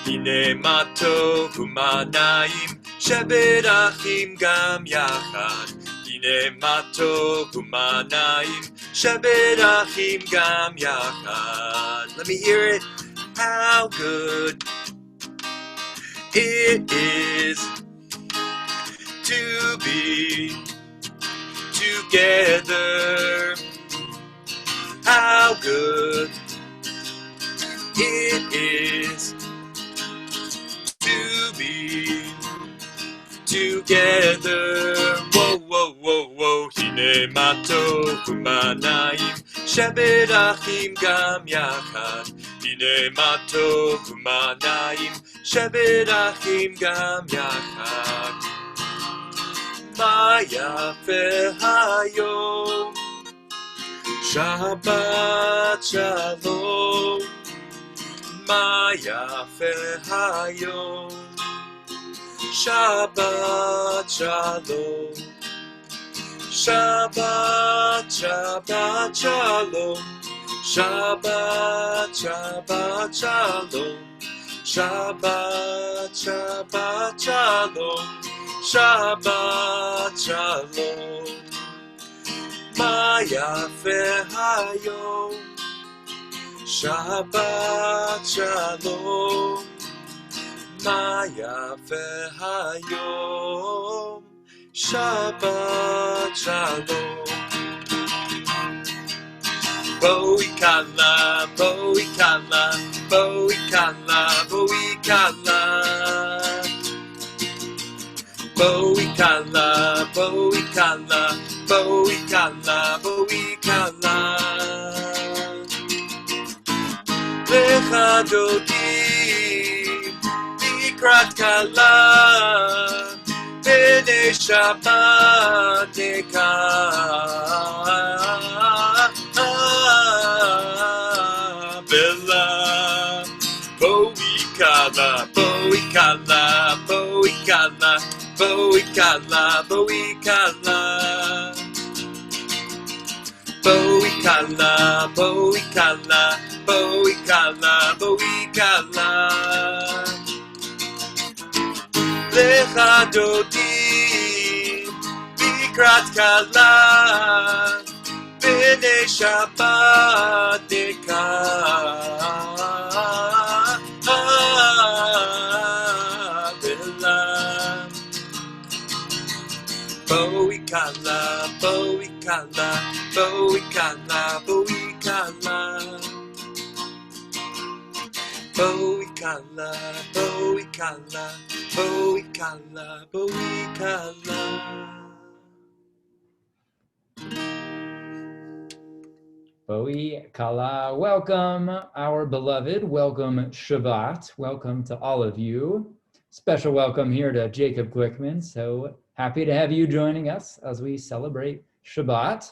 הנה מה טוב ומה נעים, שבת אחים גם יחד. הנה מה טוב ומה נעים, שבת אחים גם יחד. Let me hear it. How good it is to be together. How good it is to be together. Whoa, whoa, whoa, whoa. הנה מה טוב ומה נעים, שבת אחים גם יחד. הנה מה טוב ומה נעים, שבת אחים גם יחד. מה יפה היום, שבת שלום. מה יפה היום, שבת שלום. שבת, שבת שלום. שבת, שבת שלום. שבת, שבת שלום. שבת שלום. מה יפה היום, שבת שלום. מה יפה היום, שבת שלום. בואי קלה, בואי קלה, בואי קלה, בואי קלה. בואי קלה, בואי קלה, בואי קלה, בואי קלה. לך דודי לקראת קלה, ונשבת נקבלה. בואי קלה, בואי קלה, בואי קלה, בואי קלה, בואי קלה. בואי קלה, בואי קלה, בואי קלה, בואי קלה. לך דודי לקראת קלה, ונשבת נקבלה. בואי קלה, בואי קלה, בואי קלה, בואי קלה. בואי קלה, בואי קלה, בואי קלה, בואי קלה. Boi Kala, welcome our beloved, welcome Shabbat, welcome to all of you. Special welcome here to Jacob Glickman. So happy to have you joining us as we celebrate Shabbat.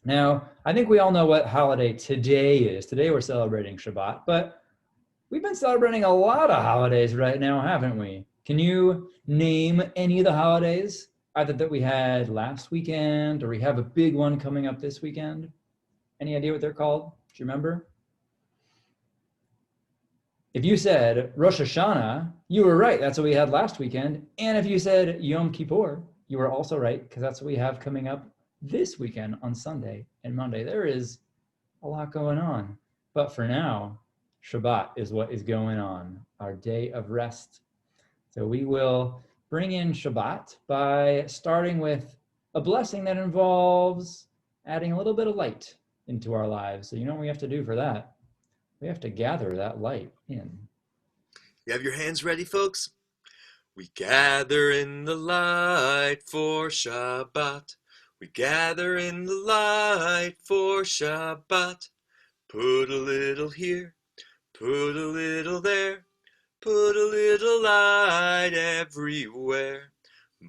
Now, I think we all know what holiday today is. Today we're celebrating Shabbat, but we've been celebrating a lot of holidays right now, haven't we? Can you name any of the holidays either that we had last weekend or we have a big one coming up this weekend? Any idea what they're called? Do you remember? If you said Rosh Hashanah, you were right. That's what we had last weekend. And if you said Yom Kippur, you were also right, because that's what we have coming up this weekend on Sunday and Monday. There is a lot going on. But for now, Shabbat is what is going on, our day of rest. So we will bring in Shabbat by starting with a blessing that involves adding a little bit of light into our lives. So you know what we have to do for that? We have to gather that light in. You have your hands ready, folks? We gather in the light for Shabbat. We gather in the light for Shabbat. Put a little here, put a little there, put a little light everywhere.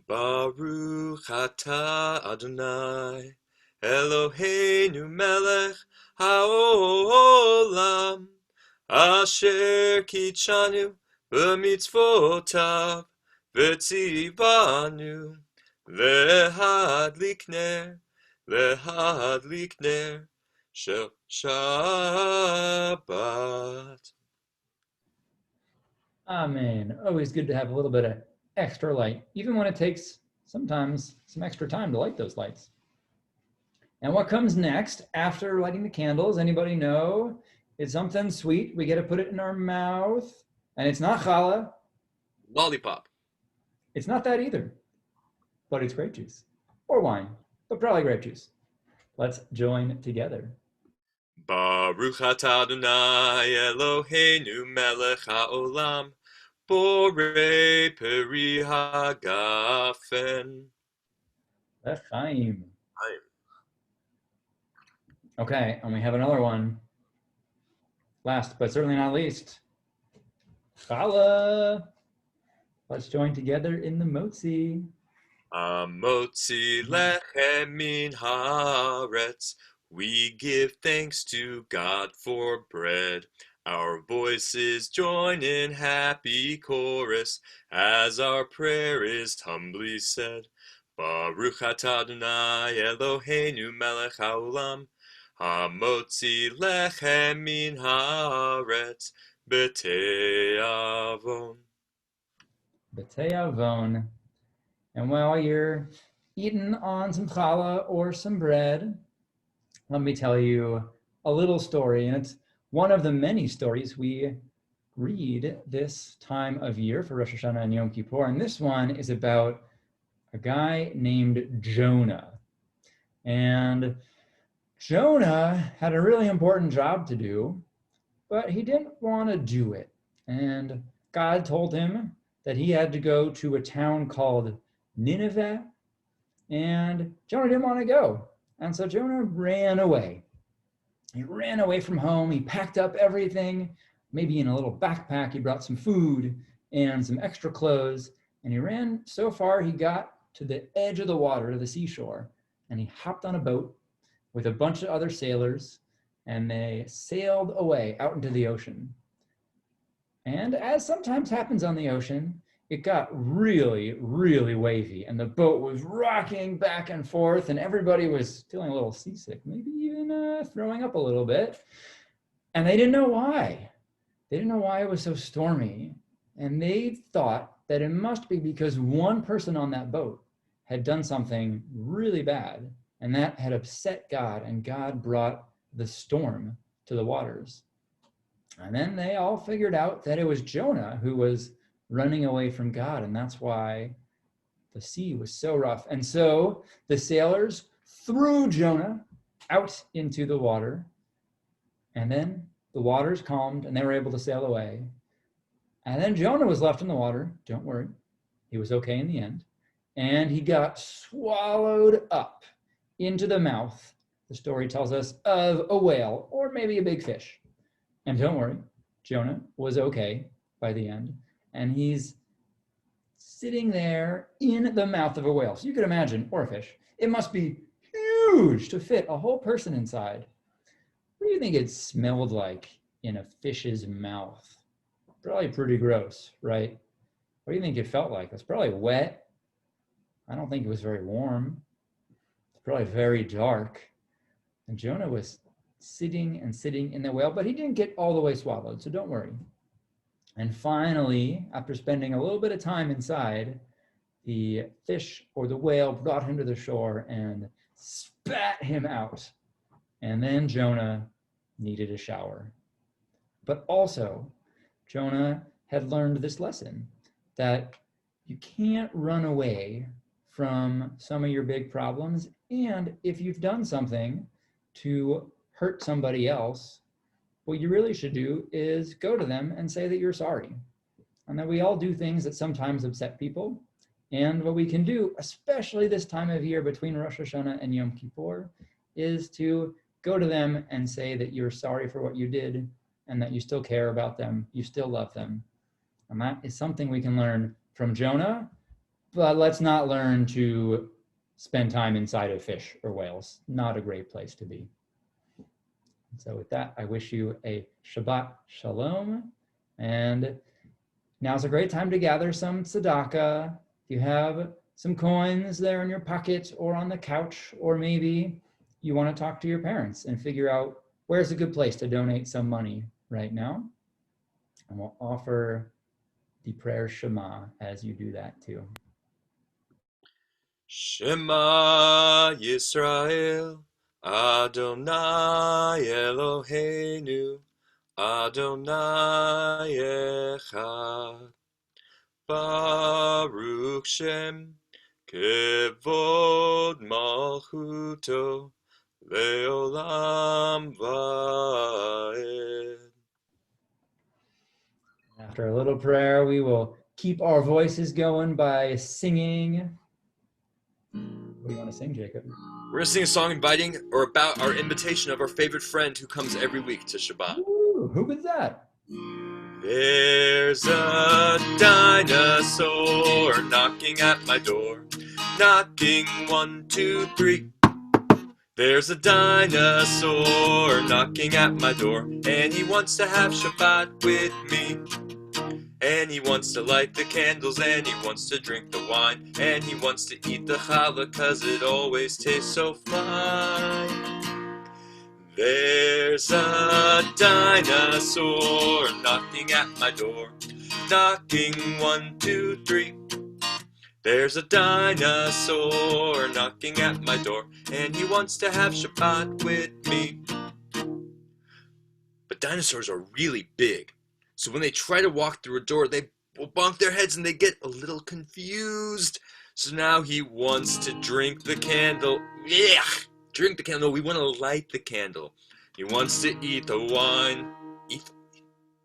Baruch atah Adonai, Eloheinu melech haolam, asher kitshanu b'mitzvotav v'tzivanu lehadlik ner shel Shabbat. Amen. Always good to have a little bit of extra light, even when it takes sometimes some extra time to light those lights. And what comes next after lighting the candles? Anybody know? It's something sweet. We get to put it in our mouth. And it's not challah. Lollipop. It's not that either. But it's grape juice. Or wine. But probably grape juice. Let's join together. Baruch atah Adonai Eloheinu melech haolam, borei peri hagafen. L'chaim. Okay, and we have another one. Last, but certainly not least. Challah. Let's join together in the motzi. Amotzi lechem min haaretz. We give thanks to God for bread. Our voices join in happy chorus as our prayer is humbly said. Baruch atah Adonai Eloheinu melech haolam, hamotzi lechem min haaretz b'te'avon. B'te'avon. And while you're eating on some challah or some bread, let me tell you a little story. And it's one of the many stories we read this time of year for Rosh Hashanah and Yom Kippur. And this one is about a guy named Jonah. And Jonah had a really important job to do, but he didn't want to do it. And God told him that he had to go to a town called Nineveh, and Jonah didn't want to go. And so Jonah ran away. He ran away from home. He packed up everything, maybe in a little backpack. He brought some food and some extra clothes. And he ran so far, he got to the edge of the water, to the seashore. And he hopped on a boat with a bunch of other sailors. And they sailed away out into the ocean. And as sometimes happens on the ocean, it got really, really wavy, and the boat was rocking back and forth, and everybody was feeling a little seasick, maybe even throwing up a little bit. And they didn't know why. They didn't know why it was so stormy. And they thought that it must be because one person on that boat had done something really bad, and that had upset God, and God brought the storm to the waters. And then they all figured out that it was Jonah who was running away from God, and that's why the sea was so rough. And so the sailors threw Jonah out into the water, and then the waters calmed and they were able to sail away. And then Jonah was left in the water. Don't worry, he was okay in the end. And he got swallowed up into the mouth, the story tells us, of a whale or maybe a big fish. And don't worry, Jonah was okay by the end. And he's sitting there in the mouth of a whale. So you could imagine, or a fish, it must be huge to fit a whole person inside. What do you think it smelled like in a fish's mouth? Probably pretty gross, right? What do you think it felt like? It's probably wet. I don't think it was very warm. It's probably very dark. And Jonah was sitting and sitting in the whale, but he didn't get all the way swallowed, so don't worry. And finally, after spending a little bit of time inside, the fish or the whale brought him to the shore and spat him out. And then Jonah needed a shower. But also, Jonah had learned this lesson, that you can't run away from some of your big problems. And if you've done something to hurt somebody else, what you really should do is go to them and say that you're sorry. And that we all do things that sometimes upset people. And what we can do, especially this time of year between Rosh Hashanah and Yom Kippur, is to go to them and say that you're sorry for what you did and that you still care about them, you still love them. And that is something we can learn from Jonah, but let's not learn to spend time inside of fish or whales. Not a great place to be. So with that, I wish you a Shabbat Shalom. And now's a great time to gather some tzedakah. If you have some coins there in your pocket or on the couch, or maybe you want to talk to your parents and figure out where's a good place to donate some money right now. And we'll offer the prayer Shema as you do that too. Shema Yisrael, Adonai Eloheinu, Adonai Echad, Baruch Shem, Kevod Malchuto, Leolam Vaed. After a little prayer, we will keep our voices going by singing. What do you want to sing, Jacob? We're going to sing a song inviting or about our invitation of our favorite friend who comes every week to Shabbat. Ooh, who was that? There's a dinosaur knocking at my door. Knocking 1, 2, 3. There's a dinosaur knocking at my door, and he wants to have Shabbat with me. And he wants to light the candles, and he wants to drink the wine, and he wants to eat the challah, 'cause it always tastes so fine. There's a dinosaur knocking at my door. Knocking 1, 2, 3. There's a dinosaur knocking at my door, and he wants to have Shabbat with me. But dinosaurs are really big, so when they try to walk through a door, they bonk their heads and they get a little confused. So now he wants to drink the candle. Yeah, drink the candle. We want to light the candle. He wants to eat the wine.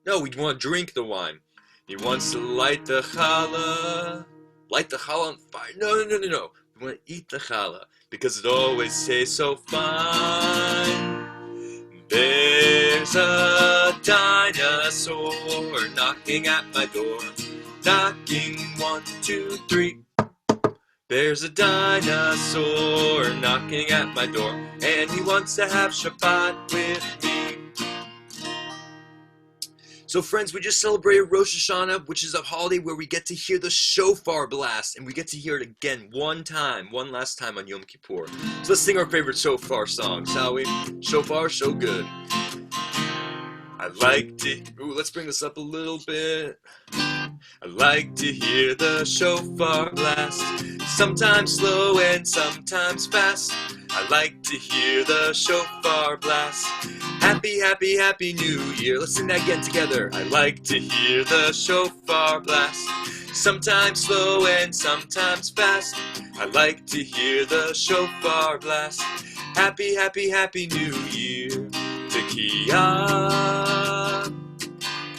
No, we want to drink the wine. He wants to light the challah. Light the challah on fire. No. We want to eat the challah because it always tastes so fine. There's a dinosaur knocking at my door. Knocking 1, 2, 3. There's a dinosaur knocking at my door, and he wants to have Shabbat with me. So friends, we just celebrated Rosh Hashanah, which is a holiday where we get to hear the shofar blast, and we get to hear it again one last time on Yom Kippur. So let's sing our favorite shofar song, shall we? Shofar, so good. I like to, let's bring this up a little bit. I like to hear the shofar blast, sometimes slow and sometimes fast. I like to hear the shofar blast. Happy, happy, happy New Year. Let's sing that again together. I like to hear the shofar blast, sometimes slow and sometimes fast. I like to hear the shofar blast. Happy, happy, happy New Year. Tekiyah,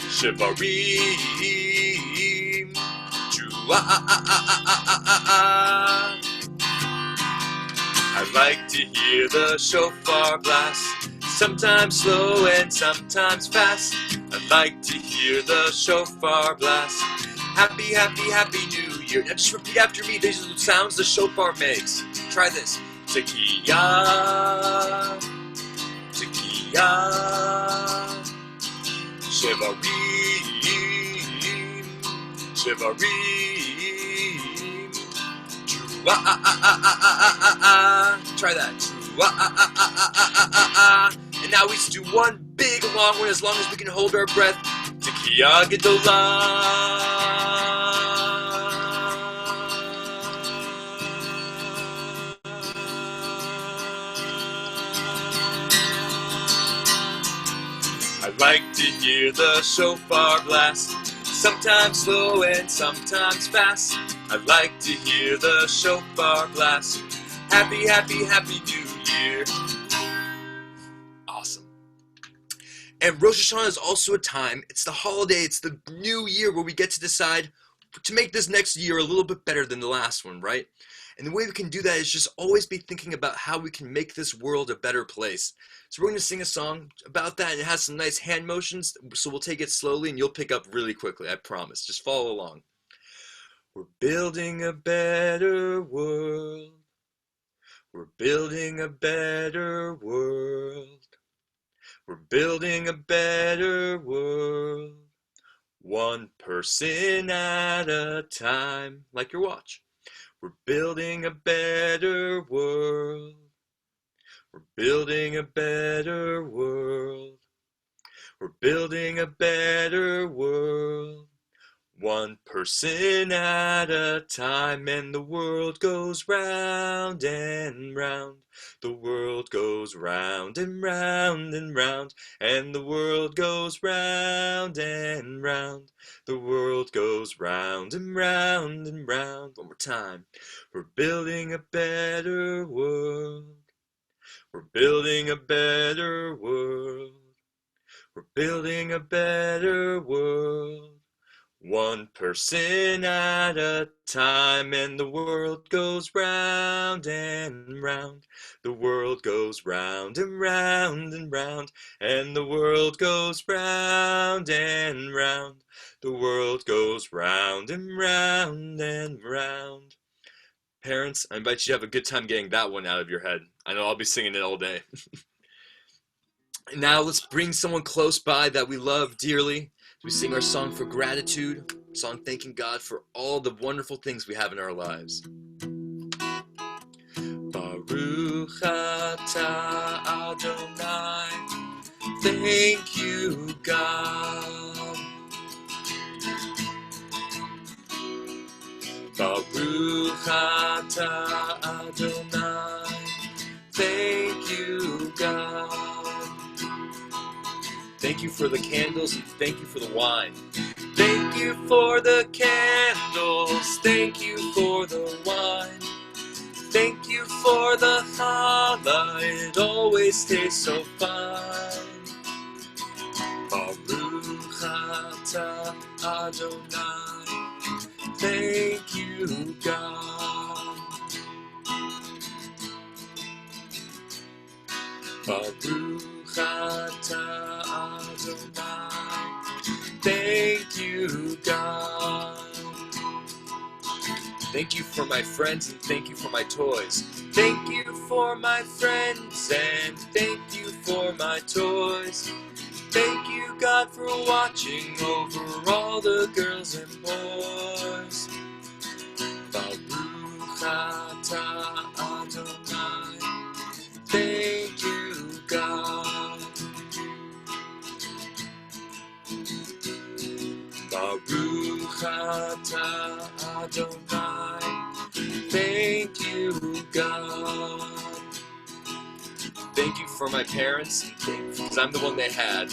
Shevarim, Juah. I like to hear the shofar blast, sometimes slow and sometimes fast. I like to hear the shofar blast. Happy, happy, happy New Year. Now just repeat after me. These are the sounds the shofar makes. Try this. Tekiyah, Tekiyah, Shevarim, Shevarim, Juah. Try that. Juah. And now we just do one big long one as long as we can hold our breath. Tekiyah Gedolah. I like to hear the shofar blast, sometimes slow and sometimes fast. I like to hear the shofar blast. Happy, happy, happy New Year. Awesome. And Rosh Hashanah is also a time, it's the holiday, it's the new year where we get to decide to make this next year a little bit better than the last one, right? And the way we can do that is just always be thinking about how we can make this world a better place. So we're going to sing a song about that, and it has some nice hand motions, so we'll take it slowly and you'll pick up really quickly, I promise. Just follow along. We're building a better world. We're building a better world. We're building a better world. One person at a time, like your watch. We're building a better world. We're building a better world. We're building a better world. One person at a time, and the world goes round and round. The world goes round and round and round, and the world goes round and round. The world goes round and round and round. One more time. We're building a better world. We're building a better world. We're building a better world. One person at a time, and the world goes round and round. The world goes round and round and round, and the world goes round and round. The world goes round and round and round. Parents, I invite you to have a good time getting that one out of your head. I know I'll be singing it all day. Now let's bring someone close by that we love dearly. We sing our song for gratitude, song thanking God for all the wonderful things we have in our lives. Baruch atah Adonai, thank you God. Baruch atah Adonai, thank you God. Thank you for the candles and thank you for the wine. Thank you for the candles, thank you for the wine. Thank you for the challah, it always tastes so fine. Baruch atah Adonai, thank you God. Baruch atah Adonai, thank you God. Thank you for my friends and thank you for my toys. Thank you for my friends and thank you for my toys. Thank you God for watching over all the girls and boys. Baruch atah Adonai, thank you God. Baruch atah Adonai, thank you God. Thank you for my parents, because I'm the one they had.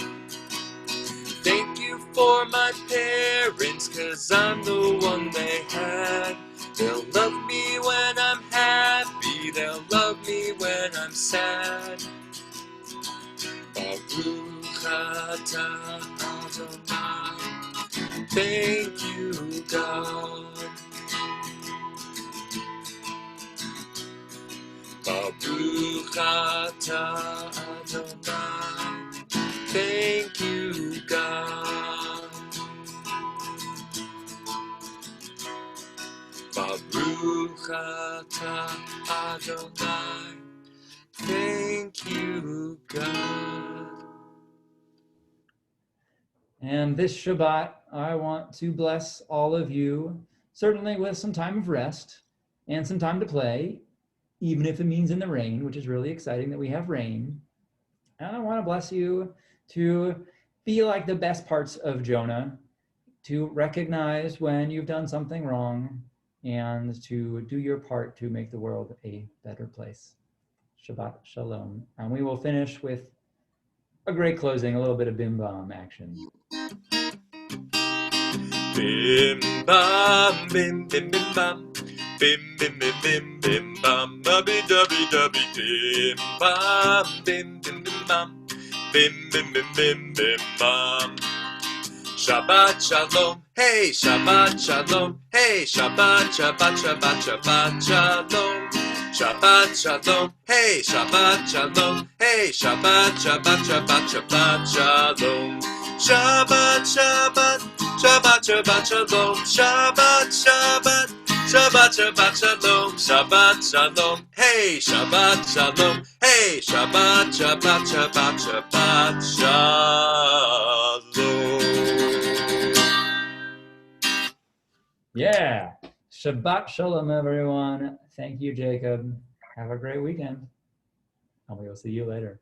Thank you for my parents, cause I'm the one they had. They'll love me when I'm happy, they'll love me when I'm sad. Baruch atah Adonai, thank you God. Baruch atah Adonai, thank you God. Baruch atah Adonai, thank you God. And this Shabbat, I want to bless all of you, certainly with some time of rest and some time to play, even if it means in the rain, which is really exciting that we have rain. And I want to bless you to be like the best parts of Jonah, to recognize when you've done something wrong and to do your part to make the world a better place. Shabbat Shalom. And we will finish with a great closing, a little bit of bim bam action. Bim bam, bim bim bim bam, bim bim bim bim bim bam, bubby dubby dubby, bim bam, bim bim bim bam, bim bim bim bim bim bam. Shabbat shalom, hey Shabbat shalom, hey Shabbat Shabbat Shabbat Shabbat shalom. Shabbat shalom, hey Shabbat shalom, hey Shabbat Shabbat Shabbat Shabbat shalom. Shabbat Shabbat Shabbat Shabbat Shalom, Shabbat Shabbat Shabbat Shabbat Shalom, Shabbat Shalom, hey Shabbat Shalom, hey Shabbat Shabbat Shabbat Shabbat Shalom. Yeah. Shabbat Shalom, everyone. Thank you, Jacob. Have a great weekend. And we will see you later.